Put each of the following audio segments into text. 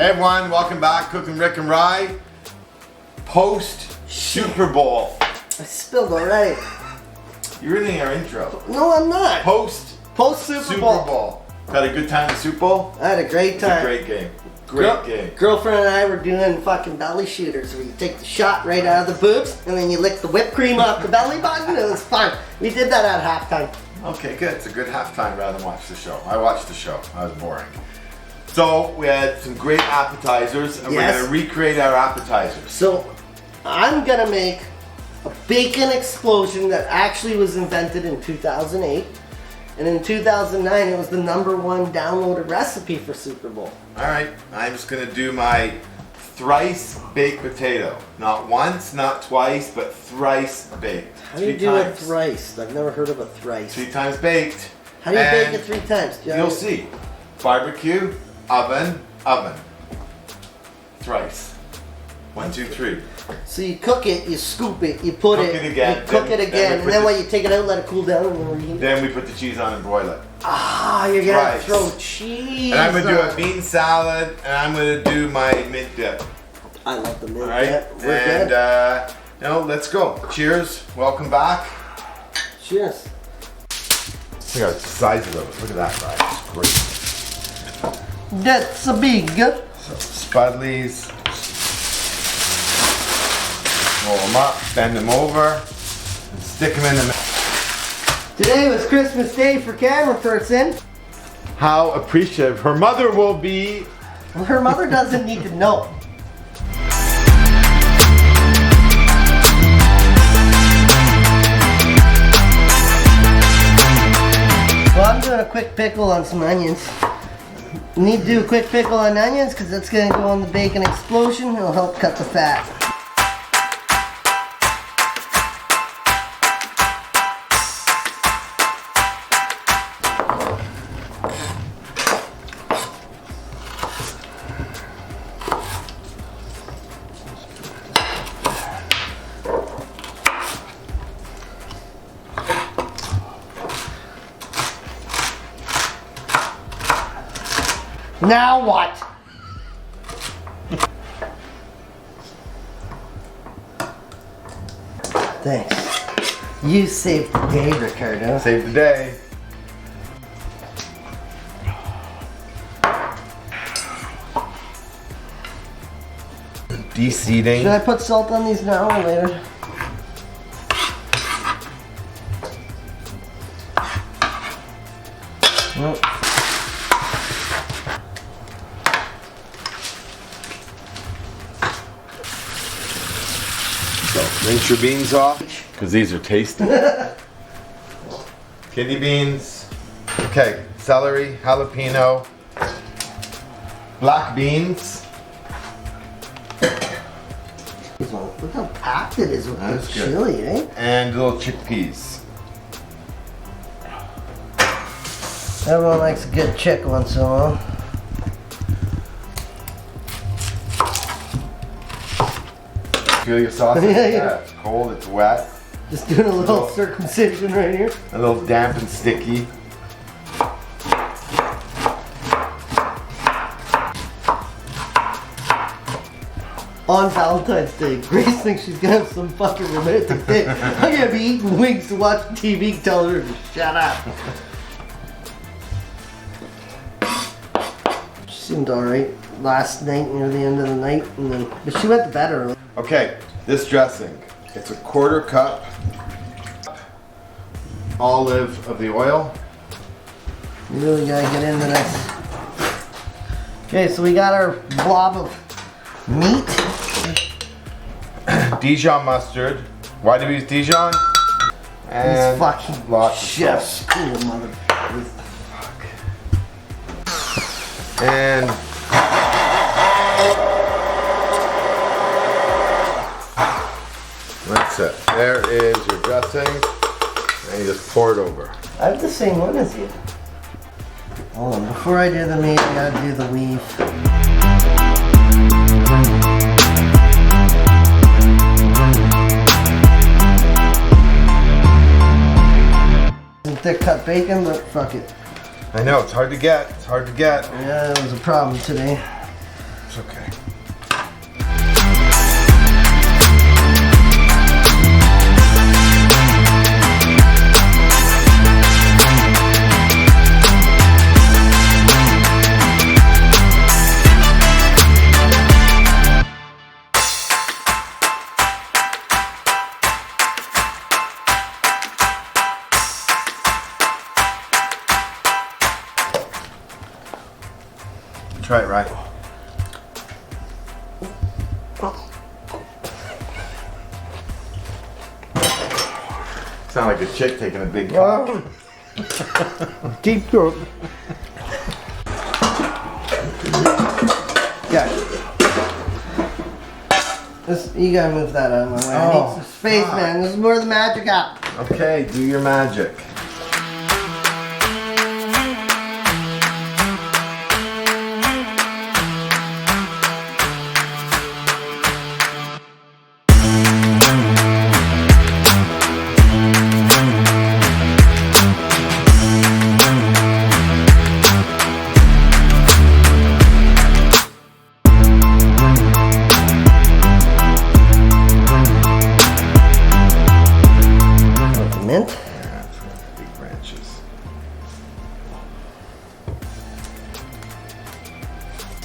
Hey everyone, welcome back, Cooking Rick and Rye. Post Super Bowl. I spilled already. You're reading our intro. No, I'm not. Post Super Bowl. Had a good time at Super Bowl? I had a great time. It's a great game. Great game. Girlfriend and I were doing fucking belly shooters where you take the shot right out of the boobs and then you lick the whipped cream off the belly button. It was fun. We did that at halftime. Okay, good. It's a good halftime rather than watch the show. I watched the show. I was boring. So we had some great appetizers, and we're gonna recreate our appetizers. So I'm gonna make a bacon explosion that actually was invented in 2008, and in 2009 it was the #1 downloaded recipe for Super Bowl. All right, I'm just gonna do my Thrice baked potato. Not once, not twice, but thrice baked. How do you do it thrice? I've never heard of a thrice. 3 times baked. How do you bake it 3 times? You'll see. Barbecue, oven, oven. Thrice. 1, 2, 3. So you cook it, you scoop it, you put Cook it again. you cook it again, and then when you take it out, let it cool down, and then reheat it. Then we put the cheese on and broil it. Ah, you're gonna throw cheese. And I'm gonna do a bean salad, and I'm gonna do my mint dip. I love the mint All right? dip. We're good. You know, let's go. Cheers. Welcome back. Cheers. Look at the size of those. Look at that size. It's great. That's a big. So, Spudleys. Roll them up, bend them over, and stick them in the middle. Today was Christmas Day for camera person. How appreciative her mother will be. Well, her mother doesn't need to know. Well, I'm doing a quick pickle on some onions. Need to do a quick pickle on onions because that's going to go on the bacon explosion. It'll help cut the fat. Now what? Thanks. You saved the day, Ricardo. Save the day. De-seeding. Should I put salt on these now or later? Nope. So, rinse your beans off, because these are tasty. Kidney beans. Okay, celery, jalapeno, black beans. Look how packed it is with this chili, eh? And little chickpeas. Everyone likes a good chick once in a while. Feel your sausage? Yeah. It's cold, it's wet. Just doing a little circumcision right here. A little damp and sticky. On Valentine's Day, Grace thinks she's gonna have some fucking romantic day. I'm gonna be eating wings to watch TV, tell her to shut up. She seemed alright last night, near the end of the night, but she went to bed early. Okay, this dressing. It's a 1/4 cup olive of the oil. You really gotta get into this. Okay, so we got our blob of meat. Dijon mustard. Why do we use Dijon? And These fucking lots of chef salt. school motherfuckers. And that's it. There is your dressing. And you just pour it over. I have the same one as you. Hold on, before I do the meat, I gotta do the weave. Thick cut bacon, but fuck it. I know, it's hard to get. It's hard to get. Yeah, that was a problem today. It's okay. Try it, right? Sound like a chick taking a big cock. Deep throat. Yeah. You gotta move that out of my way. I need some space, man. This is where the magic happens. Okay, do your magic.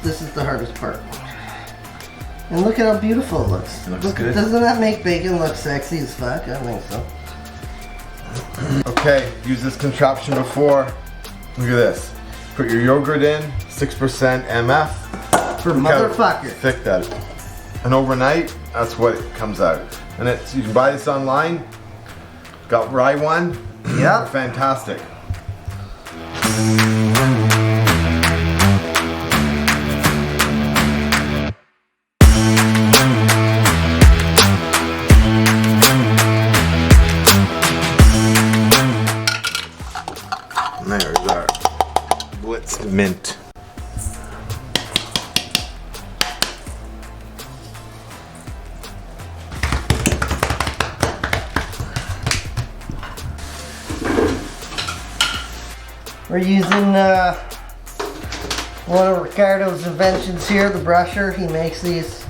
This is the hardest part. And look at how beautiful it looks. It looks good. Doesn't that make bacon look sexy as fuck? I think so. Okay, use this contraption before. Look at this. Put your yogurt in, 6% MF. For motherfucker. Thick that is. And overnight, that's what it comes out. And it's, you can buy this online. Got rye one. Yeah. Fantastic. There's our Blitz mint. We're using one of Ricardo's inventions here, the brusher. He makes these.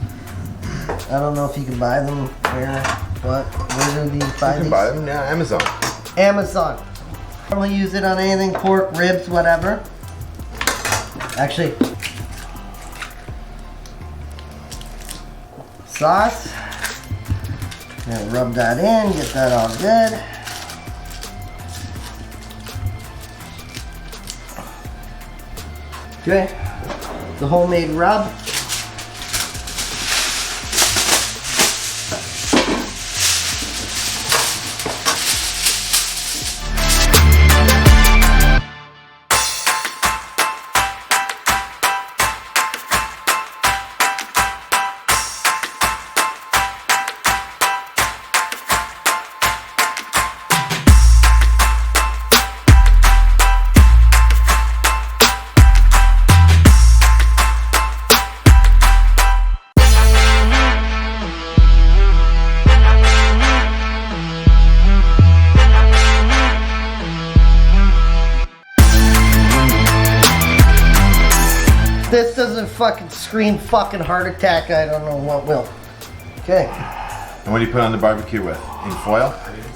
I don't know if you can buy them where do these buy You can these? buy them, yeah, Amazon. Amazon. Normally use it on anything, pork, ribs, whatever. Actually, sauce. And rub that in, get that all good. Okay, the homemade rub. This doesn't fucking scream fucking heart attack, I don't know what will. Okay. And what do you put on the barbecue with? In foil? Onions.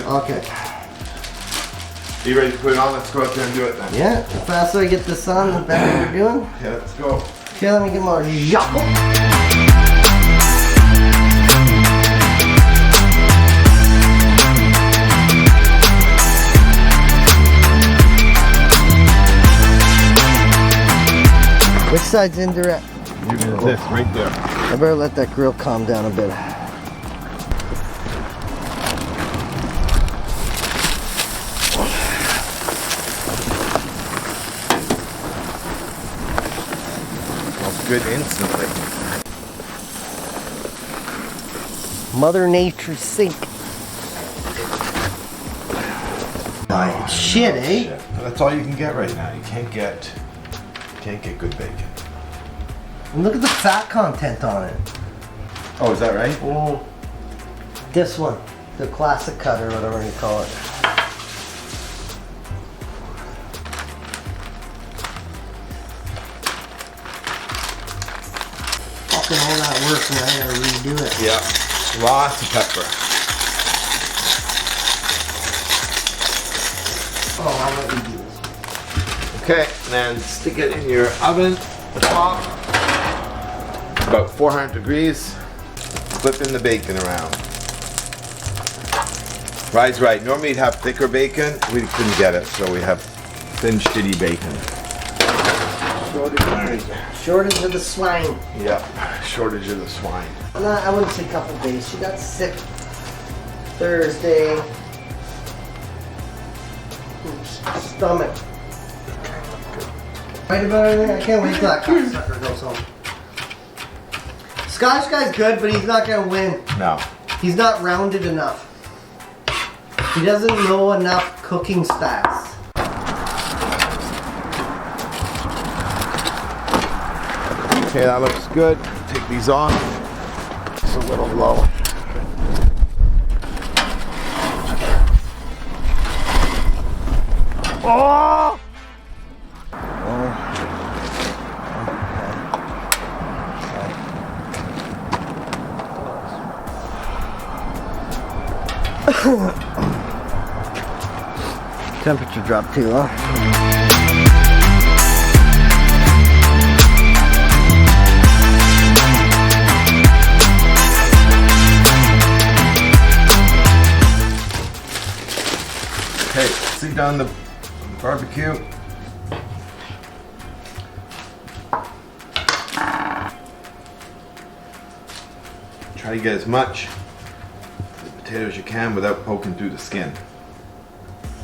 Okay. You ready to put it on? Let's go out there and do it then. Yeah, the faster I get this on, the better we're doing. Okay, let's go. Okay, let me get my yuckle. Which side's indirect? This right there. I better let that grill calm down a bit. good instantly. Mother Nature's sink. Shit, eh? Shit. That's all you can get right now. You can't get good bacon. And look at the fat content on it. Oh, is that right? This one, the classic cut or whatever you call it. Fucking all that work and I gotta redo it. Yeah. Lots of pepper. Oh, I'll let you do this. Okay, and then stick it in your oven, the top, about 400 degrees, flipping the bacon around. Rye's right, normally you'd have thicker bacon, we couldn't get it, so we have thin, shitty bacon. Shortage of the swine. Yep, shortage of the swine. I wouldn't say a couple days. She got sick Thursday. Stomach. Right about everything? I can't wait till that cocksucker goes home. Scottish guy's good, but he's not gonna win. No. He's not rounded enough. He doesn't know enough cooking stats. Okay, that looks good. Take these off. It's a little low. Oh! Temperature dropped too low. Okay, sit down the barbecue. Try to get as much of the potato as you can without poking through the skin.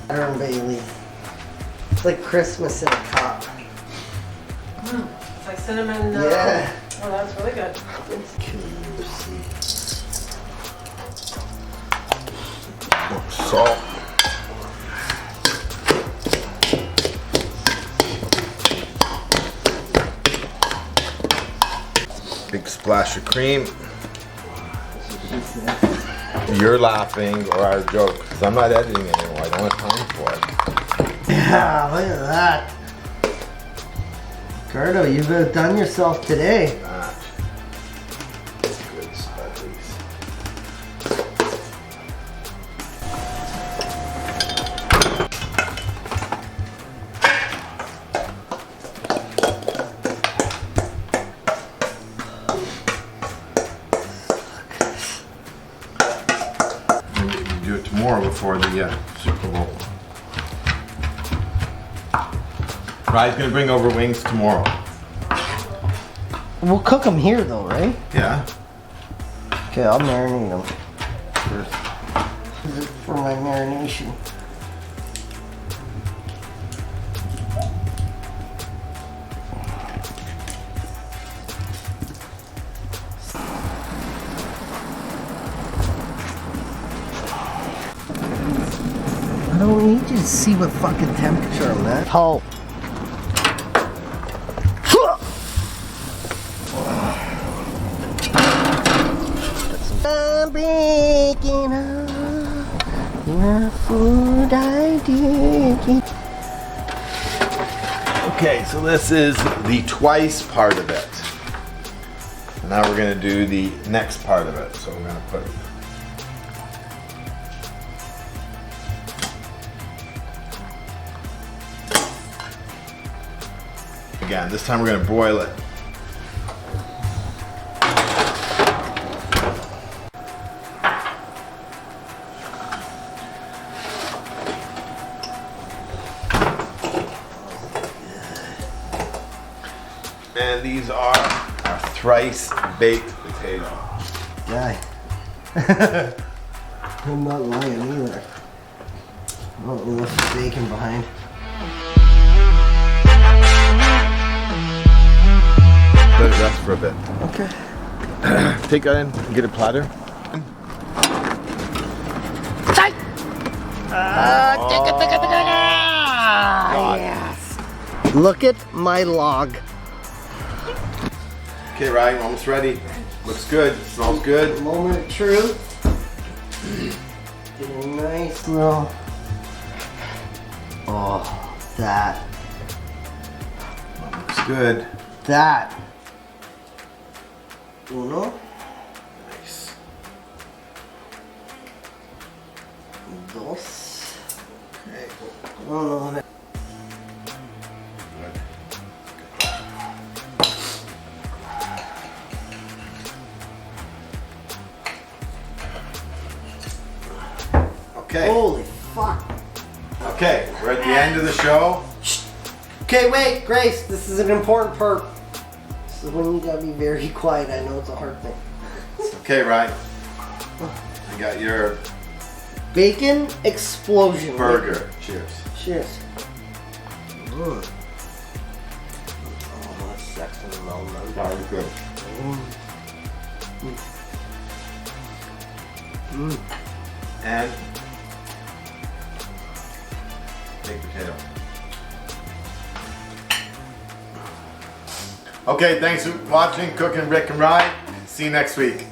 Iron Bailey. It's like Christmas in a cup. It's like cinnamon. Yeah. Oh, that's really good. Salt. Big splash of cream. You're laughing or our joke, because I'm not editing anymore. I don't have time for it. Yeah, look at that. Gerdo, you've outdone yourself today. That's good studies. Do it tomorrow before the Super Bowl. Rye's gonna bring over wings tomorrow. We'll cook them here though, right? Yeah. Okay, I'll marinate them first. This is for my marination. I don't need you to see what fucking temperature I'm at. Halt. I'm breaking up the food I did. Okay, so this is the twice part of it. And now we're gonna do the next part of it. So we're gonna put again, this time we're gonna broil it. And these are our thrice baked potatoes. Guy. I'm not lying either. I don't know what's the bacon behind. let it rest for a bit. Okay. Take that in and get a platter. Yes. Look at my log. Okay, Ryan, almost ready. Looks good. Smells good. Moment of truth. Get a nice little. Oh, that. Looks good. That. Uno. Nice. Dos. Okay. Uno. Okay. Holy fuck. Okay, we're at the end of the show. Okay, wait, Grace, this is an important part. This is when you gotta be very quiet. I know it's a hard thing. Okay, Ryan. I got your Bacon explosion. burger. Cheers. Cheers. Oh, that's sexy moment. That was good. And baked potato. Okay, thanks for watching Cooking Rick and Rye. See you next week.